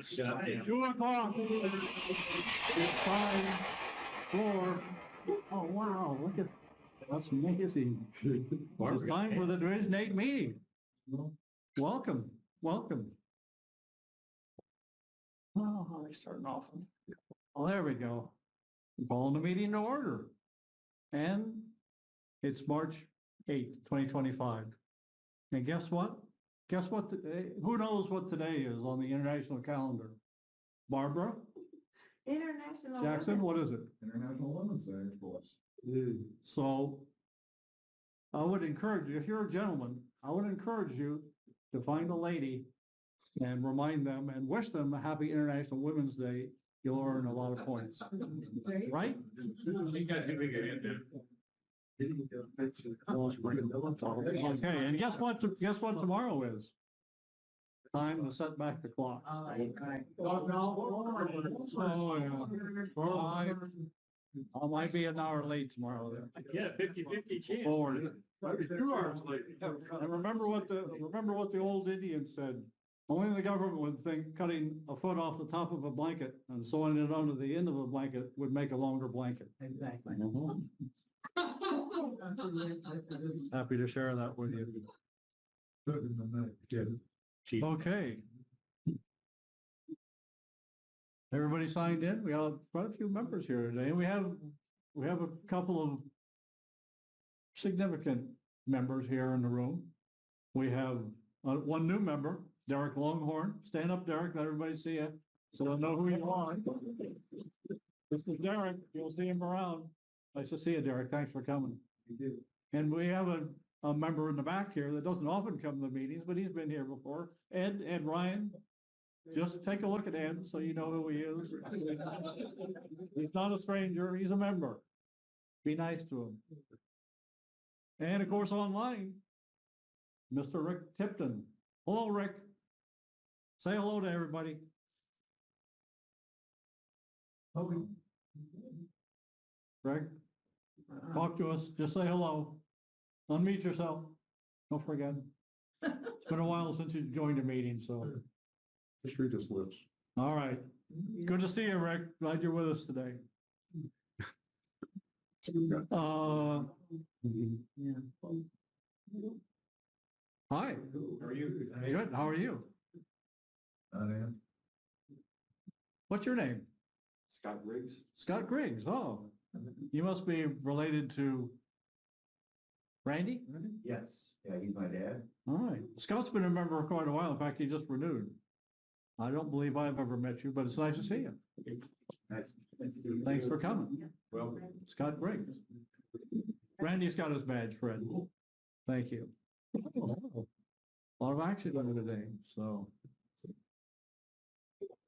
2 o'clock. It's time for, oh wow, look at, that's amazing. It's time for the Division 8 meeting. Welcome, welcome. Oh, how are we starting off? Oh, there we go. Calling the meeting to order. And it's March 8th, 2025. And guess what? Guess what? Who knows what today is on the international calendar? Barbara? International. Jackson, what is it? International Women's Day, of course. So I would encourage you, if you're a gentleman, I would encourage you to find a lady and remind them and wish them a happy International Women's Day. You'll earn a lot of points. Right? Okay, and guess what tomorrow is? Time to set back the clock. Oh, yeah. I might be an hour late tomorrow then. Yeah, 50-50 chance. Forward. 2 hours late. And remember what the old Indians said. Only the government would think cutting a foot off the top of a blanket and sewing it onto the end of a blanket would make a longer blanket. Exactly. Happy to share that with you. Okay. Everybody signed in. We have quite a few members here today. We have a couple of significant members here in the room. We have one new member, Derek Longhorn. Stand up, Derek. Let everybody see you, so they'll know who you are. This is Derek. You'll see him around. Nice to see you, Derek. Thanks for coming. And we have a member in the back here that doesn't often come to the meetings, but he's been here before. Ed Ryan. Just take a look at Ed so you know who he is. He's not a stranger. He's a member. Be nice to him. And of course, online, Mr. Rick Tipton. Hello, Rick. Say hello to everybody. Greg, talk to us. Just say hello. Unmute yourself. Don't forget. It's been a while since you joined a meeting, so. Just read his lips. All right. Good to see you, Rick. Glad you're with us today. Hi. How are you? Good. How are you? What's your name? Scott Riggs. Scott Griggs. Oh, you must be related to Randy? Yes. Yeah, he's my dad. All right. Scott's been a member for quite a while. In fact, he just renewed. I don't believe I've ever met you, but it's nice to see you. Nice. Thanks for coming. Well, Scott Griggs. Randy's got his badge, Fred. Thank you. A lot of action today, so.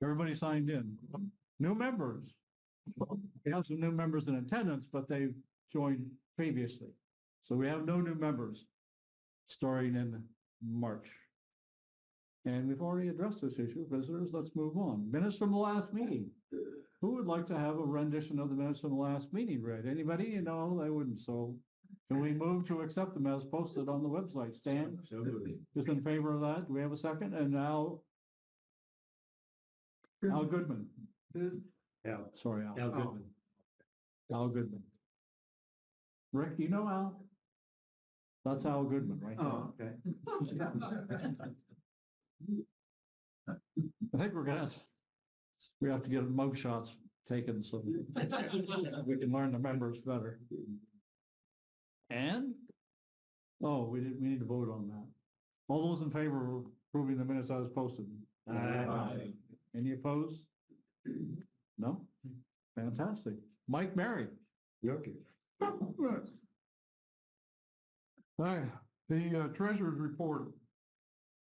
Everybody signed in. New members. We have some new members in attendance, but they've joined previously. So we have no new members starting in March. And we've already addressed this issue. Visitors, let's move on. Minutes from the last meeting. Who would like to have a rendition of the minutes from the last meeting read? Anybody? No, they wouldn't. So can we move to accept them as posted on the website? Stan is in favor of that. Do we have a second? And now Al Goodman. Al. Sorry, Al. Al Goodman. Al Goodman. Rick, you know Al? That's Al Goodman, right there. Oh, okay. I think we have to get mug shots taken so we can learn the members better. And, we need to vote on that. All those in favor of approving the minutes as posted? Aye. Any opposed? No? Fantastic. Mike Mary. Okay. Hi, the treasurer's report,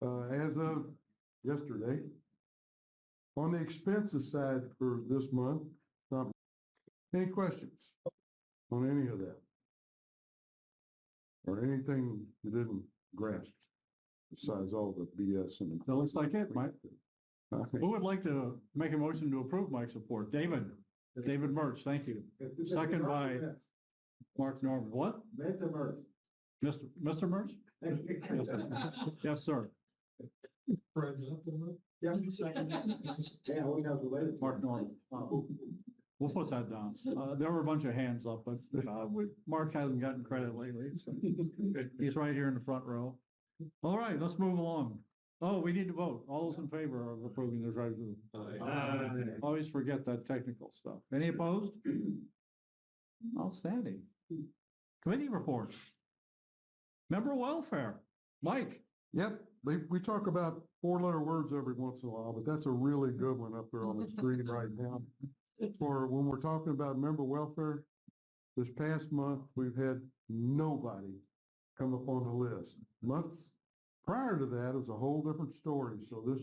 as of yesterday, on the expenses side for this month, any questions on any of that? Or anything you didn't grasp besides all the BS and. That looks like it, Mike. Who would like to make a motion to approve Mike's report? David Mertz, thank you. Second by Mark Norman. What? Mr. Mertz. Mr. Mertz? Yes, sir. Yes, sir. Yeah, I'm just saying. Yeah, we have the latest. Mark Norman. We'll put that down. There were a bunch of hands up, but Mark hasn't gotten credit lately. So he's right here in the front row. All right, let's move along. Oh, we need to vote. All those in favor of approving the resolution? Always forget that technical stuff. Any opposed? Outstanding. Committee reports. Member welfare. Mike. Yep, we talk about four-letter words every once in a while, but that's a really good one up there on the screen right now. For when we're talking about member welfare, this past month, we've had nobody come up on the list. Months prior to that, it was a whole different story. So this,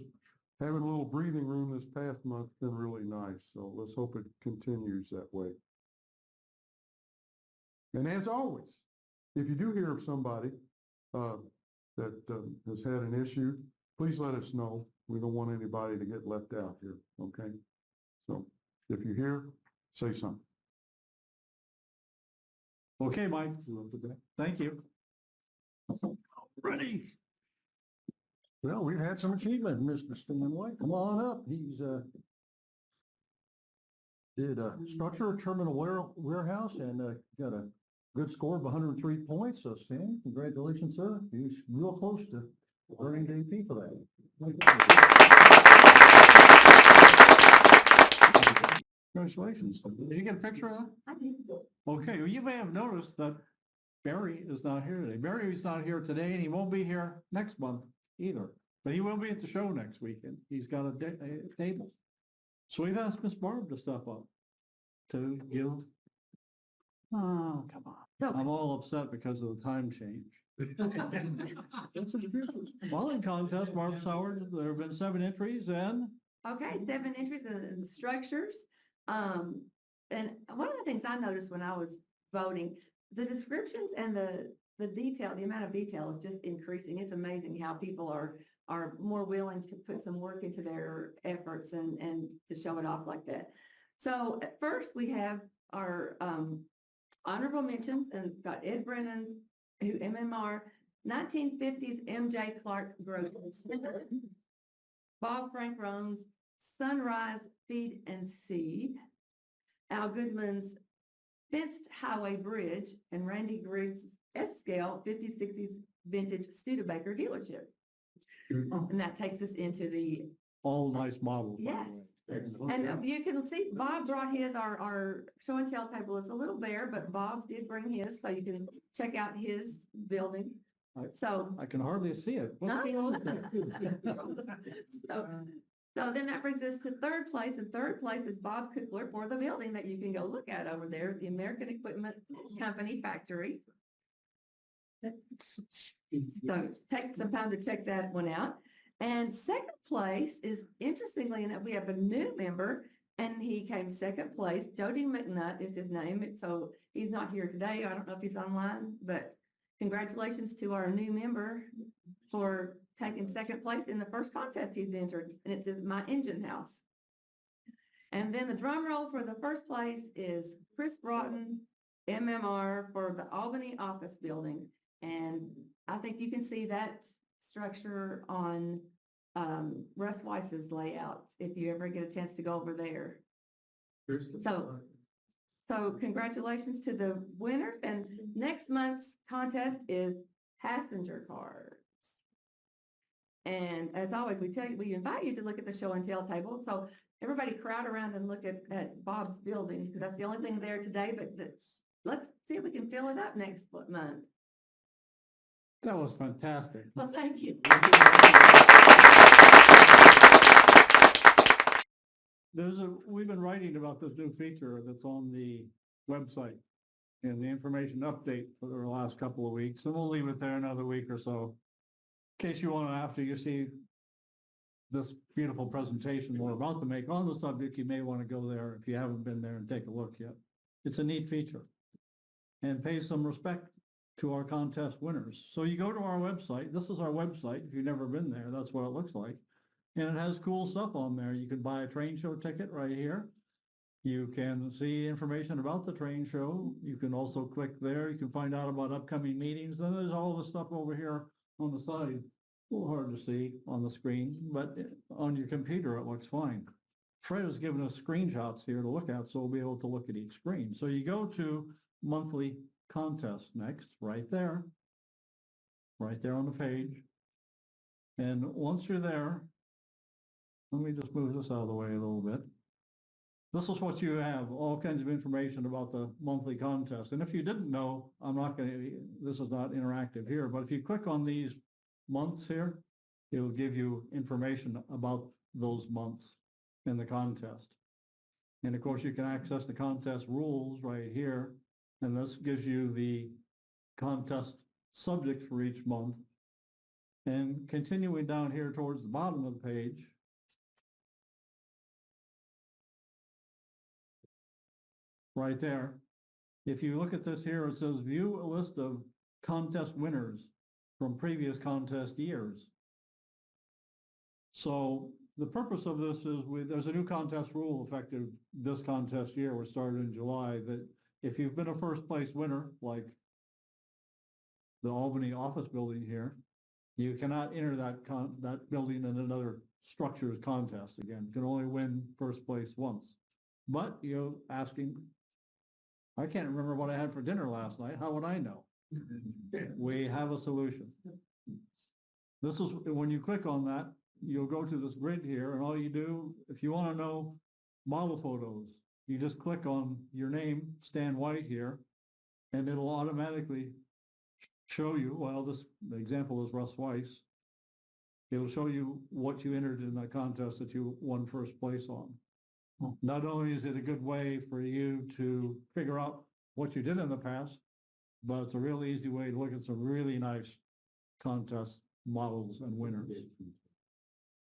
having a little breathing room this past month has been really nice. So let's hope it continues that way. And as always, if you do hear of somebody that has had an issue, please let us know. We don't want anybody to get left out here, okay? So if you hear, say something. Okay, Mike. Thank you. Ready. Well, we've had some achievement, Mr. Stanway. Come on up. He's did a structure terminal warehouse and got a good score of 103 points. So Stan, congratulations, sir. He's real close to earning the AP for that. Congratulations. Did you get a picture of that? I did. Okay, well, you may have noticed that Barry is not here today. Barry is not here today, and he won't be here next month either. But he will be at the show next weekend. He's got a table. So we've asked Miss Barb to step up to give. Oh, come on. I'm all upset because of the time change. Well, in contest, Barb Howard, there have been 7 entries and Okay, 7 entries in structures. And one of the things I noticed when I was voting, the descriptions and the detail, the amount of detail is just increasing. It's amazing how people are more willing to put some work into their efforts and to show it off like that. So at first we have our honorable mentions, and got Ed Brennan, who MMR, 1950s MJ Clark Grocery Store, Bob Frank Rome's Sunrise Feed and Seed, Al Goodman's Fenced Highway Bridge, and Randy Griggs' S-Scale 50s, 60s vintage Studebaker dealership. And that takes us into the, all nice models. by the yes. way. And you can see Bob brought his, our show and tell table is a little bare, but Bob did bring his, so you can check out his building. So. I can hardly see it. What's going on there? So then that brings us to third place, and third place is Bob Kukler for the building that you can go look at over there, the American Equipment Company factory. So take some time to check that one out. And second place is, interestingly enough, we have a new member, and he came second place. Jody McNutt is his name. So he's not here today. I don't know if he's online, but congratulations to our new member for taking second place in the first contest he's entered, and it's in My Engine House. And then the drum roll for the first place is Chris Broughton, MMR, for the Albany office building. And I think you can see that structure on Russ Weiss's layouts if you ever get a chance to go over there. So congratulations to the winners, and next month's contest is passenger cards. And as always, we invite you to look at the show and tell table. So everybody crowd around and look at Bob's building, because that's the only thing there today, but let's see if we can fill it up next month. That was fantastic. Well, thank you. We've been writing about this new feature that's on the website and the information update for the last couple of weeks, and we'll leave it there another week or so. In case you want to, after you see this beautiful presentation we're about to make on the subject, you may want to go there if you haven't been there and take a look yet. It's a neat feature. And pay some respect to our contest winners. So you go to our website. This is our website. If you've never been there, that's what it looks like. And it has cool stuff on there. You can buy a train show ticket right here. You can see information about the train show. You can also click there. You can find out about upcoming meetings. Then there's all the stuff over here on the side a little hard to see on the screen, but on your computer, it looks fine. Fred has given us screenshots here to look at, so we'll be able to look at each screen. So you go to monthly contest next, right there on the page. And once you're there, let me just move this out of the way a little bit. This is what you have, all kinds of information about the monthly contest. And if you didn't know, this is not interactive here, but if you click on these months here, it will give you information about those months in the contest. And of course, you can access the contest rules right here. And this gives you the contest subjects for each month. And continuing down here towards the bottom of the page, right there, if you look at this here, it says view a list of contest winners from previous contest years. So the purpose of this is there's a new contest rule effective this contest year, which started in July, that if you've been a first place winner, like the Albany office building here, you cannot enter that building in another structures contest again. You can only win first place once. But you're asking, I can't remember what I had for dinner last night. How would I know? We have a solution. This is, when you click on that, you'll go to this grid here, and all you do, if you want to know model photos, you just click on your name, Stan White here, and it'll automatically show you, well, the example is Russ Weiss. It'll show you what you entered in that contest that you won first place on. Not only is it a good way for you to figure out what you did in the past, but it's a real easy way to look at some really nice contest models and winners.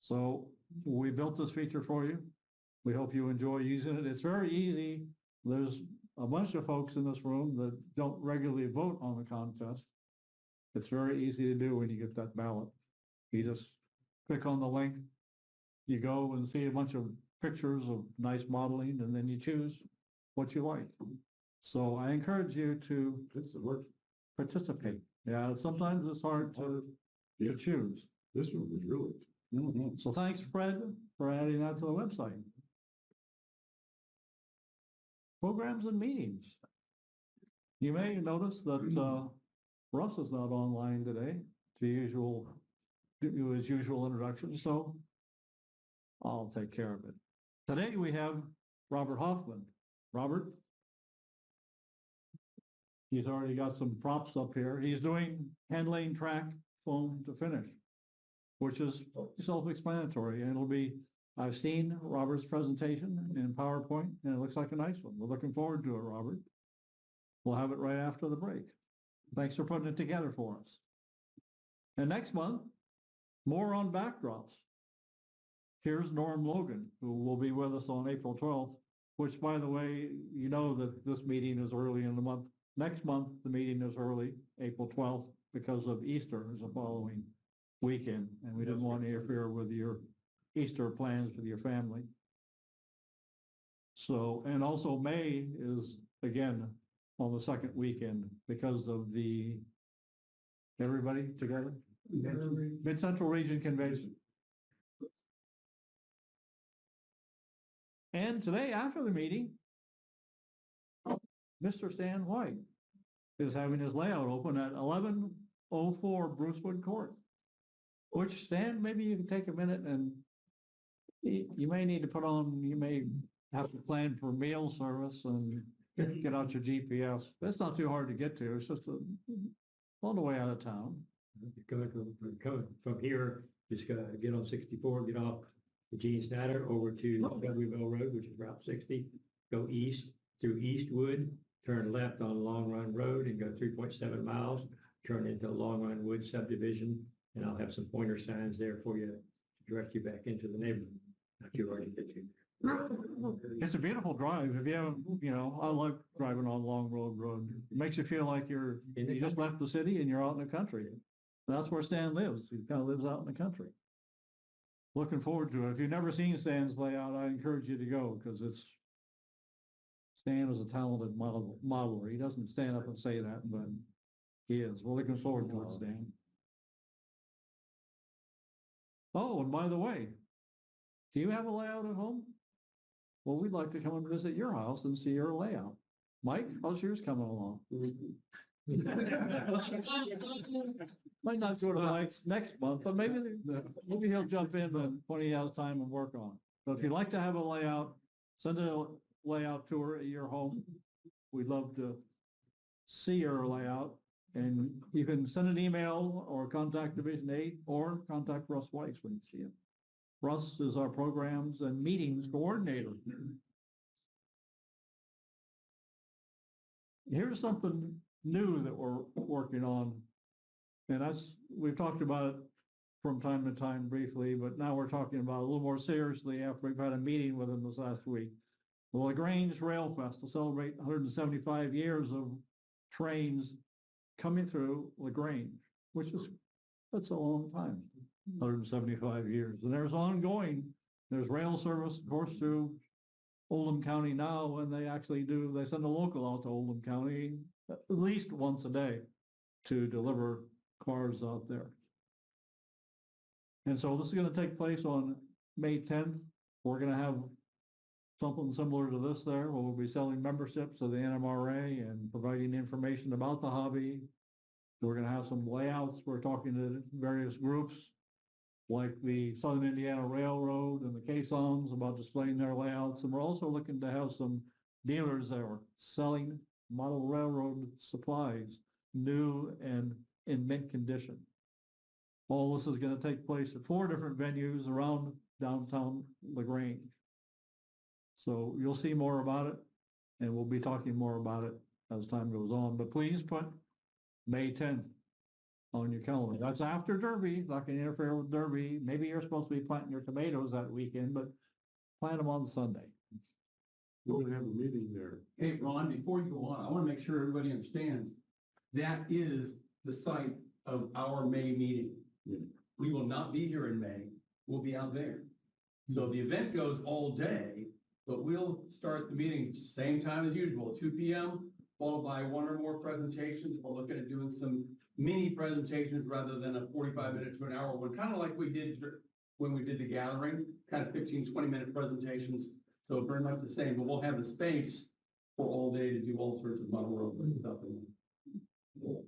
So we built this feature for you. We hope you enjoy using it. It's very easy. There's a bunch of folks in this room that don't regularly vote on the contest. It's very easy to do when you get that ballot. You just click on the link, you go and see a bunch of pictures of nice modeling, and then you choose what you like. So I encourage you to participate. Yeah, sometimes it's hard to choose. This one was really. So thanks, Fred, for adding that to the website. Programs and meetings. You may notice that Russ is not online today to do his usual introduction, so I'll take care of it. Today we have Robert Hoffman. Robert? He's already got some props up here. He's doing handling track foam to finish, which is self-explanatory, and it'll be, I've seen Robert's presentation in PowerPoint, and it looks like a nice one. We're looking forward to it, Robert. We'll have it right after the break. Thanks for putting it together for us. And next month, more on backdrops. Here's Norm Logan, who will be with us on April 12th, which, by the way, you know that this meeting is early in the month. Next month, the meeting is early, April 12th, because of Easter is the following weekend, and we didn't want to interfere with your Easter plans with your family. So, and also May is, again, on the second weekend because of the, everybody together? Mid-Central Region Convention. And today, after the meeting, Mr. Stan White is having his layout open at 1104 Brucewood Court, which, Stan, maybe you can take a minute and you may need to put on, you may have to plan for meal service and get out your GPS. That's not too hard to get to. It's just on the way out of town. Coming from here, just gotta get on 64, get off the Gene Snyder over to Louisville Road, which is Route 60, go east through Eastwood, turn left on Long Run Road and go 3.7 miles, turn into Long Run Wood subdivision, and I'll have some pointer signs there for you to direct you back into the neighborhood. Like you already did to. It's a beautiful drive. If you have, I like driving on Long Road. It makes you feel like you just left the city and you're out in the country. That's where Stan lives. He kind of lives out in the country. Looking forward to it. If you've never seen Stan's layout, I encourage you to go because Stan is a talented modeler. He doesn't stand up and say that, but he is. We're looking forward to it, Stan. Oh, and by the way, do you have a layout at home? Well, we'd like to come and visit your house and see your layout. Mike, how's yours coming along? Might not go to Mike's next month, but maybe he'll jump in when he has time and work on it. So if you'd like to have a layout, send a layout tour at your home. We'd love to see your layout, and you can send an email or contact Division 8 or contact Russ Weiss when you see him. Russ is our programs and meetings coordinator. Here's something new that we're working on, and we've talked about it from time to time briefly, but now we're talking about it a little more seriously after we've had a meeting with them this last week. The LaGrange Rail Fest to celebrate 175 years of trains coming through LaGrange, that's a long time, 175 years. And there's rail service, of course, through Oldham County now, and they send a local out to Oldham County at least once a day to deliver cars out there. And so this is going to take place on May 10th. We're going to have something similar to this there, where we'll be selling memberships of the NMRA and providing information about the hobby. We're going to have some layouts. We're talking to various groups like the Southern Indiana Railroad and the Caissons about displaying their layouts. And we're also looking to have some dealers that are selling model railroad supplies, new and in mint condition. All this is going to take place at 4 different venues around downtown LaGrange. So you'll see more about it, and we'll be talking more about it as time goes on. But please put May 10th on your calendar. That's after Derby. Not going to interfere with Derby. Maybe you're supposed to be planting your tomatoes that weekend, but plant them on Sunday. We're gonna have a meeting there. Hey, Ron, before you go on, I want to make sure everybody understands that is the site of our May meeting. We will not be here in May. We'll be out there. So the event goes all day, but we'll start the meeting same time as usual, 2 p.m., followed by 1 or more presentations. We're looking at doing some mini presentations rather than a 45-minute to an hour one, kind of like we did when we did the gathering, kind of 15, 20-minute presentations. So very much the same, but we'll have the space for all day to do all sorts of model road stuff.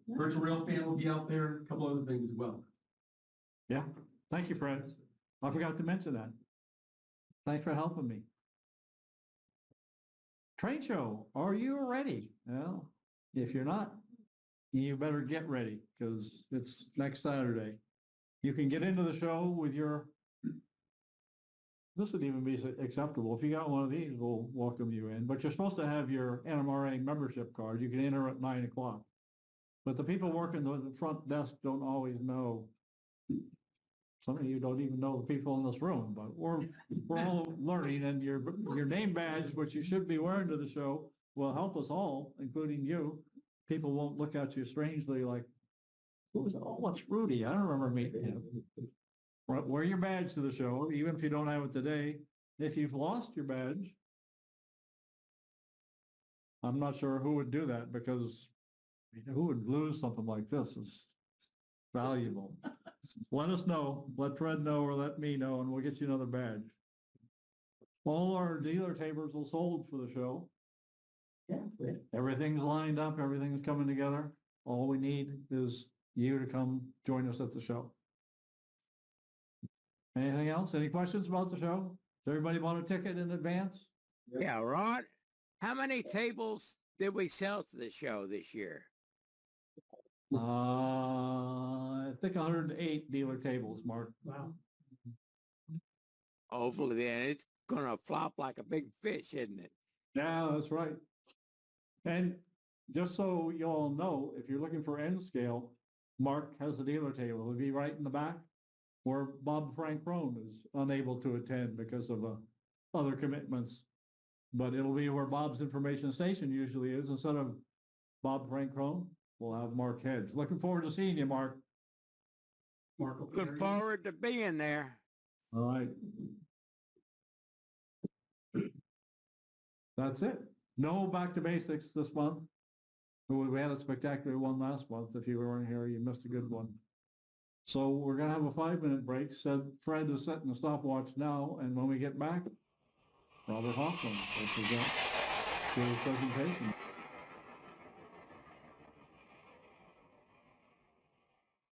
Virtual Rail Fan will be out there, a couple other things as well. Yeah. Thank you, Fred. I forgot to mention that. Thanks for helping me. Train show, are you ready? Well, if you're not, you better get ready because it's next Saturday. You can get into the show with this would even be acceptable. If you got one of these, we'll welcome you in. But you're supposed to have your NMRA membership card. You can enter at 9 o'clock. But the people working the front desk don't always know. Some of you don't even know the people in this room, but we're all learning, and your name badge, which you should be wearing to the show, will help us all, including you. People won't look at you strangely like, what's Rudy? I don't remember meeting him. Wear your badge to the show, even if you don't have it today. If you've lost your badge, I'm not sure who would do that, because who would lose something like this is valuable. Let us know, let Fred know, or let me know, and we'll get you another badge. All our dealer tables are sold for the show. Yeah. Everything's lined up, everything's coming together. All we need is you to come join us at the show. Anything else? Any questions about the show? Does everybody want a ticket in advance? Yeah, Ron, how many tables did we sell to the show this year? I think 108 dealer tables, Mark. Wow. Hopefully then it's gonna flop like a big fish, isn't it? Yeah, that's right. And just so you all know, if you're looking for N scale, Mark has a dealer table. It'll be right in the back where Bob Frank Roan is unable to attend because of other commitments. But it'll be where Bob's information station usually is. Instead of Bob Frank Roan, we'll have Mark Hedge. Looking forward to seeing you, Mark. Mark, Look forward to being there. All right. That's it. No back to basics this month. We had a spectacular one last month. If you weren't here, you missed a good one. So we're gonna have a 5-minute break. Said Fred is setting the stopwatch now, and when we get back, Robert Hoffman will present his presentation.